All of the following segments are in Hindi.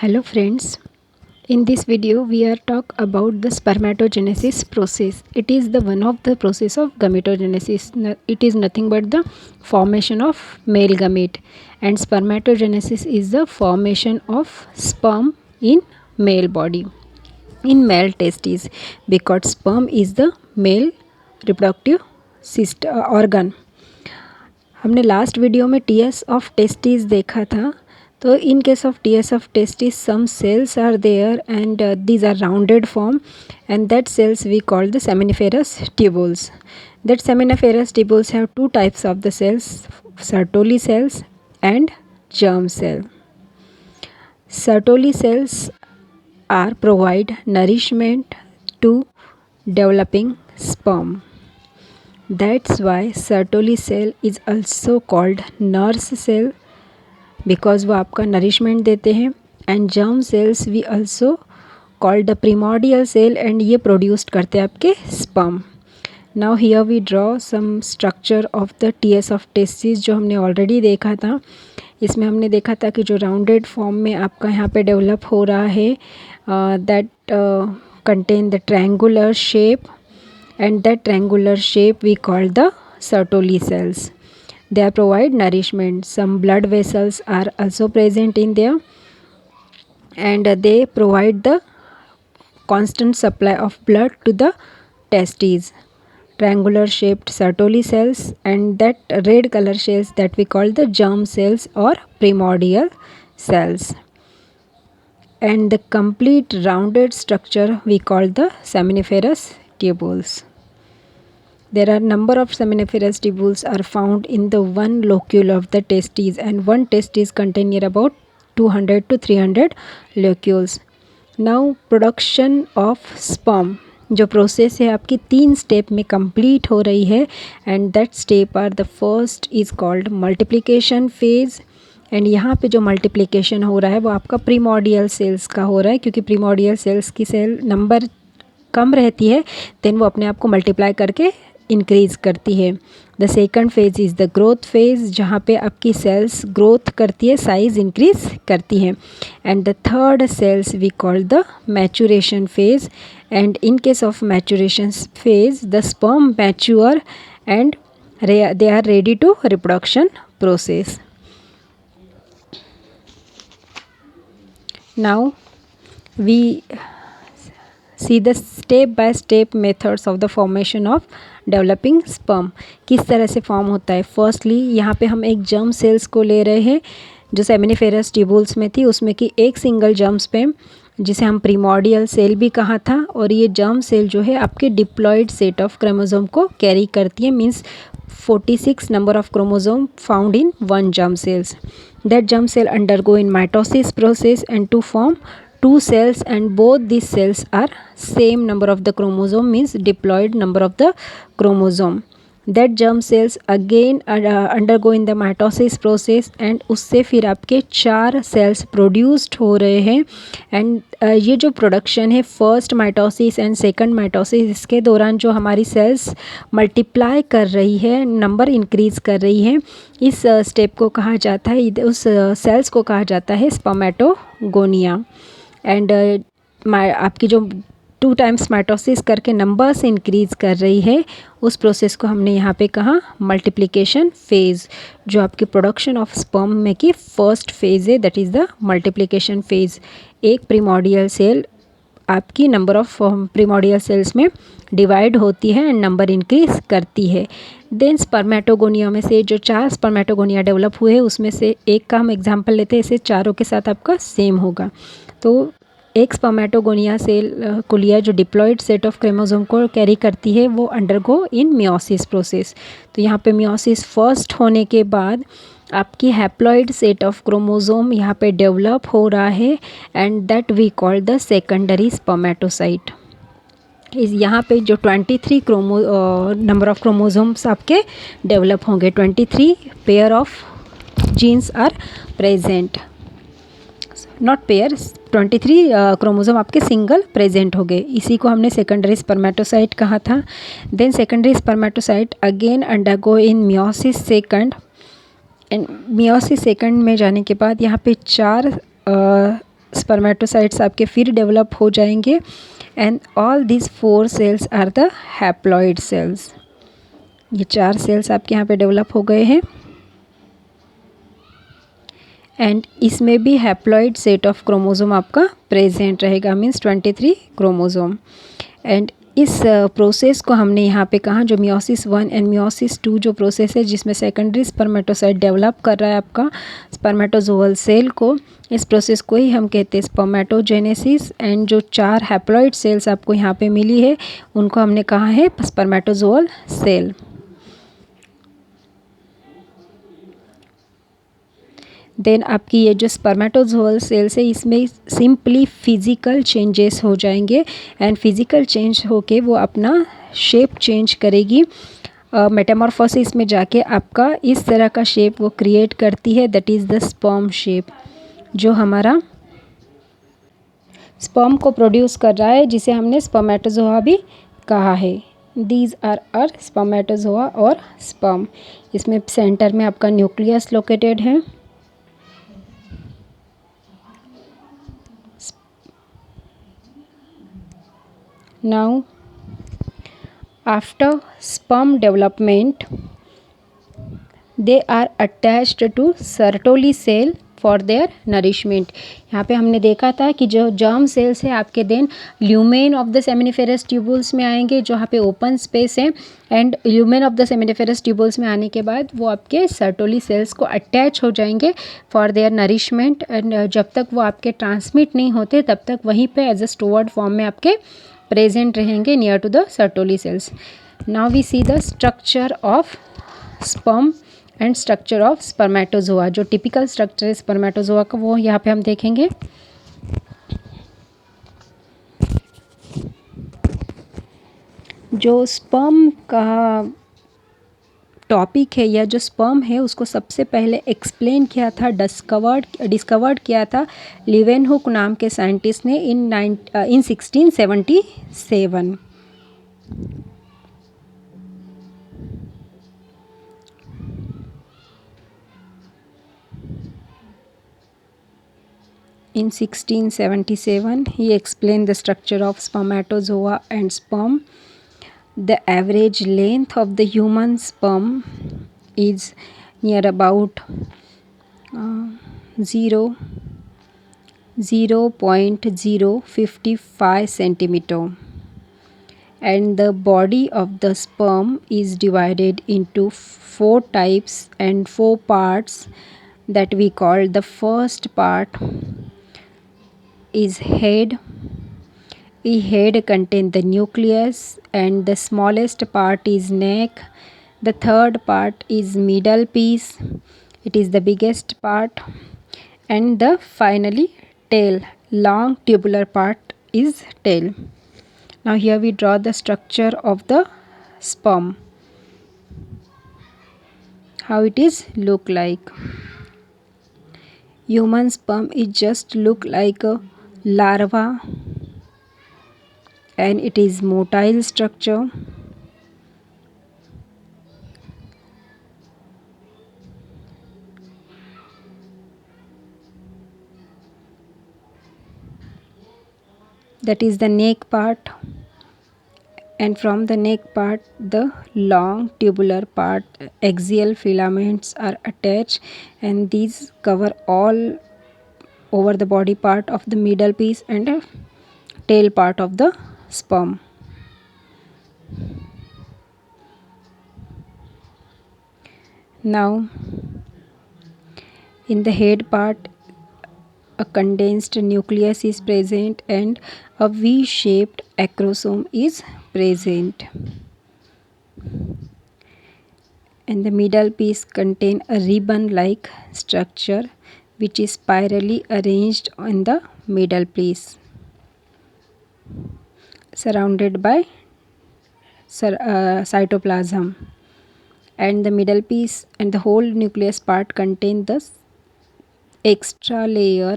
Hello friends, in this video we are talk about the spermatogenesis process. It is the one of the process of gametogenesis. It is nothing but the formation of male gamete, and spermatogenesis is the formation of sperm in male body, in male testes, because sperm is the male reproductive system organ. हमने लास्ट वीडियो में टीएस ऑफ टेस्टिस देखा था. तो in case of TS of testis some cells are there and these are rounded form and that cells we call the seminiferous tubules. That seminiferous tubules have two types of the cells, Sertoli cells and germ cell. Sertoli cells are provide nourishment to developing sperm. That's why Sertoli cell is also called nurse cell because वो आपका nourishment देते हैं. And germ cells we also called the primordial cell and ये produced करते हैं आपके sperm. Now here we draw some structure of the TS of testes जो हमने already देखा था. इसमें हमने देखा था कि जो राउंडेड फॉर्म में आपका यहाँ पे डेवलप हो रहा है that contain the triangular shape, and that triangular shape we call the Sertoli cells. They provide nourishment. Some blood vessels are also present in there and they provide the constant supply of blood to the testes. Triangular shaped Sertoli cells and that red color cells that we call the germ cells or primordial cells. And the complete rounded structure we call the seminiferous tubules. There are number of seminiferous tubules are found in the one locule of the testes, and one testis contain near about 200 to 300 locules. Now production of sperm जो प्रोसेस है आपकी 3 स्टेप में कंप्लीट हो रही है, and that step are the first is called multiplication phase. And यहाँ पे जो मल्टीप्लिकेशन हो रहा है वो आपका प्रीमोडियल सेल्स का हो रहा है, क्योंकि प्रीमोडियल सेल्स की सेल नंबर कम रहती है देन वो अपने आप को मल्टीप्लाई करके इंक्रीज़ करती है. The second phase is the growth phase, जहाँ पे आपकी सेल्स ग्रोथ करती है, साइज़ इंक्रीज़ करती है. And the third cells we call the maturation phase, and in case of maturation phase the sperm mature and they are ready to reproduction process. Now we see the step by step methods of the formation of developing sperm. किस तरह से फॉर्म होता है. फर्स्टली यहाँ पे हम एक जर्म सेल्स को ले रहे हैं जो सेमिनिफेरस ट्यूबुल्स में थी, उसमें की एक सिंगल जर्म स्पेम जिसे हम प्रीमोडियल सेल भी कहा था. और ये जर्म सेल जो है आपके डिप्लॉयड सेट ऑफ क्रोमोसोम को कैरी करती है, means 46 number of chromosome found in one germ cells. That germ cell undergo in mitosis process and to form 2 cells, and both these cells are same number of the chromosome, means diploid number of the chromosome. That germ cells again undergo in the mitosis process and उससे फिर आपके 4 cells produced हो रहे हैं. एंड ये जो प्रोडक्शन है first mitosis and second mitosis, इसके दौरान जो हमारी सेल्स मल्टीप्लाई कर रही है, नंबर इंक्रीज़ कर रही है, इस स्टेप को कहा जाता है, उस सेल्स को कहा जाता है स्पर्मेटोगोनिया. एंड आपकी जो 2 टाइम्स माइटोसिस करके नंबर्स इंक्रीज़ कर रही है, उस प्रोसेस को हमने यहाँ पे कहा मल्टीप्लिकेशन फेज़. जो आपकी प्रोडक्शन ऑफ स्पर्म में की फर्स्ट फेज़ है, that is the multiplication phase. एक प्रीमोडियल सेल आपकी नंबर ऑफ प्रीमोडियल सेल्स में डिवाइड होती है एंड नंबर इंक्रीज़ करती है. देन स्पर्मेटोगोनिया में से जो 4 स्पर्मेटोगोनिया डेवलप हुए उसमें से एक का हम एग्जाम्पल लेते हैं, इसे चारों के साथ आपका सेम होगा. तो एक स्पर्मेटोगोनिया सेल को लिया जो डिप्लॉयड सेट ऑफ क्रोमोसोम को कैरी करती है, वो अंडरगो इन मियोसिस प्रोसेस. तो यहाँ पे मियोसिस फर्स्ट होने के बाद आपकी हैप्लॉइड सेट ऑफ क्रोमोसोम यहाँ पे डेवलप हो रहा है, and that we call the secondary spermatocyte. इस यहाँ पे जो 23 नंबर ऑफ क्रोमोसोम्स आपके डेवलप होंगे, 23 pair of genes are present, not pair, 23 chromosome आपके सिंगल प्रेजेंट हो गए. इसी को हमने सेकेंडरी स्पर्मेटोसाइट कहा था. Then secondary spermatocyte again undergo in meiosis second, and meiosis second में जाने के बाद यहाँ पे 4 स्पर्मेटोसाइट्स आपके फिर डेवलप हो जाएंगे and all this 4 cells are the haploid cells. ये 4 सेल्स आपके यहाँ पे डेवलप हो गए हैं एंड इसमें भी हैप्लॉइड सेट ऑफ क्रोमोसोम आपका प्रेजेंट रहेगा, मीन्स 23 क्रोमोसोम। एंड इस प्रोसेस को हमने यहाँ पे कहा जो मियोसिस 1 एंड मियोसिस 2 जो प्रोसेस है जिसमें सेकेंडरी स्पर्मेटोसाइट डेवलप कर रहा है आपका स्पर्मेटोजोअल सेल को, इस प्रोसेस को ही हम कहते हैं स्पर्मेटोजेनेसिस। एंड जो 4 हैप्लॉइड सेल्स आपको यहाँ पे मिली है उनको हमने कहा है स्पर्मेटोजोअल सेल। देन आपकी ये जो स्पर्मेटोजोअल सेल्स है इसमें सिंपली फिज़िकल चेंजेस हो जाएंगे एंड फिज़िकल चेंज होके वो अपना शेप चेंज करेगी। मेटामॉर्फोसिस में जाके आपका इस तरह का शेप वो क्रिएट करती है, that is the sperm shape, जो हमारा स्पर्म को प्रोड्यूस कर रहा है, जिसे हमने स्पर्मेटोजोआ भी कहा है। दीज आर स्पर्मेटोजोआ और स्पर्म। इसमें सेंटर में आपका न्यूक्लियस लोकेटेड है। Now, after sperm development, they are attached to Sertoli cell for their nourishment। यहाँ पे हमने देखा था कि जो जर्म सेल्स है आपके then lumen of the seminiferous tubules में आएंगे, जो यहाँ पे ओपन स्पेस है, and lumen of the seminiferous tubules में आने के बाद वो आपके सर्टोली सेल्स को अटैच हो जाएंगे फॉर देयर नरिशमेंट। एंड जब तक वो आपके ट्रांसमिट नहीं होते तब तक वहीं पे एज अ स्टोर्ड फॉर्म में आपके प्रेजेंट रहेंगे near to the Sertoli cells. Now we see the structure of sperm and structure of spermatozoa. जो टिपिकल स्ट्रक्चर है स्पर्मेटोजोआ का वो यहाँ पे हम देखेंगे। जो स्पर्म का टॉपिक है या जो स्पर्म है उसको सबसे पहले एक्सप्लेन किया था, डिस्कवर्ड किया था लीवेनहुक नाम के साइंटिस्ट ने इन 1677। In 1677, he explained the structure of spermatozoa and sperm. The average length of the human sperm is near about 0.055 centimeter, and the body of the sperm is divided into 4 types and 4 parts that we call. The first part is head. Head contains the nucleus and the smallest part is neck. The third part is middle piece, it is the biggest part, and the finally tail, long tubular part is tail. Now here we draw the structure of the sperm, how it is look like. Human sperm is just look like a larva and it is motile structure. That is the neck part, and from the neck part the long tubular part, axial filaments are attached, and these cover all over the body part of the middle piece and a tail part of the sperm. Now in the head part a condensed nucleus is present and a V-shaped acrosome is present, and the middle piece contain a ribbon like structure which is spirally arranged on the middle piece, surrounded by cytoplasm, and the middle piece and the whole nucleus part contain the extra layer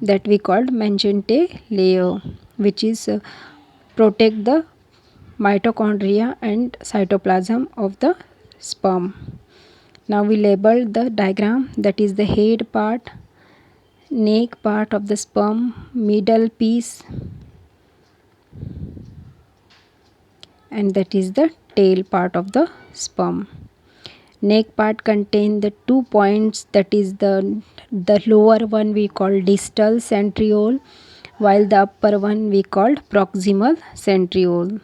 that we called Mencente layer, which is protect the mitochondria and cytoplasm of the sperm. Now we label the diagram, that is the head part, neck part of the sperm, middle piece, and that is the tail part of the sperm. Neck part contain the 2 points, that is the lower one we call distal centriole, while the upper one we called proximal centriole.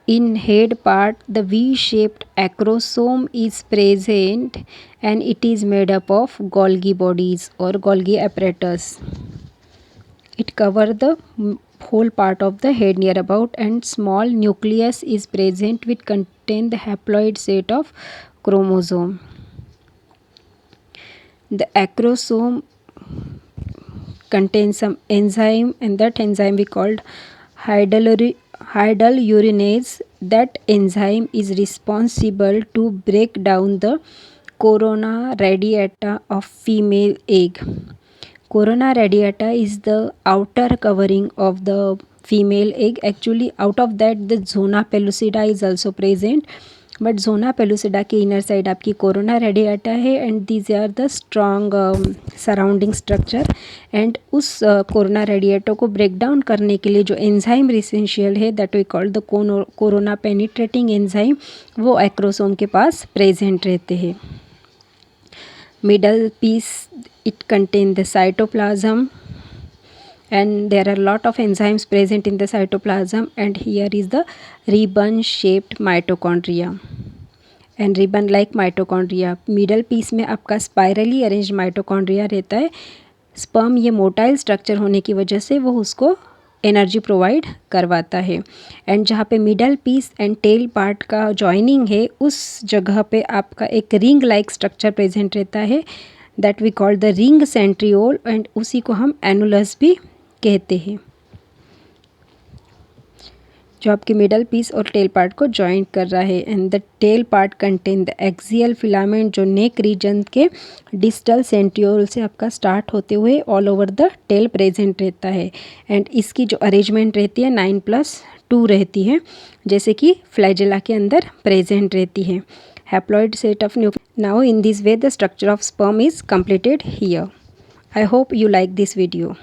In head part, the V-shaped acrosome is present and it is made up of Golgi bodies or Golgi apparatus. It covers the whole part of the head near about, and small nucleus is present which contain the haploid set of chromosome. The acrosome contains some enzyme, and that enzyme we called hydrolyuronase. That enzyme is responsible to break down the corona radiata of female egg. Corona radiata is the outer covering of the female egg. Actually, out of that the zona pellucida is also present, but zona pellucida के इनर साइड आपकी कोरोना रेडिएटा है and these are the strong surrounding structure. And उस कोरोना रेडिएटो को ब्रेक डाउन करने के लिए जो एंजाइम एसेंशियल है that we called the corona penetrating enzyme, वो एक्रोसोम के पास प्रेजेंट रहते हैं. Middle piece it contain the cytoplasm and there are lot of enzymes present in the cytoplasm, and here is the ribbon shaped mitochondria and ribbon like mitochondria. Middle piece में आपका स्पाइरली अरेंज माइटोकॉन्ड्रिया रहता है. स्पर्म ये मोटाइल स्ट्रक्चर होने की वजह से वो उसको एनर्जी प्रोवाइड करवाता है. एंड जहाँ पे middle piece and tail part का जॉइनिंग है उस जगह पे आपका एक रिंग लाइक स्ट्रक्चर प्रेजेंट रहता है that we call the ring centriole, and उसी को हम एनुलस भी कहते हैं, जो आपके मिडल पीस और टेल पार्ट को जॉइन कर रहा है. And the tail part contain the axial filament जो नेक रीजन के डिस्टल सेंट्रियोल से आपका स्टार्ट होते हुए all over the tail present रहता है. एंड इसकी जो अरेंजमेंट रहती है 9+2 रहती है, जैसे कि फ्लैजेला के अंदर प्रेजेंट रहती है. Haploid set of nuclei. Now in this way the structure of sperm is completed here. I hope you like this video.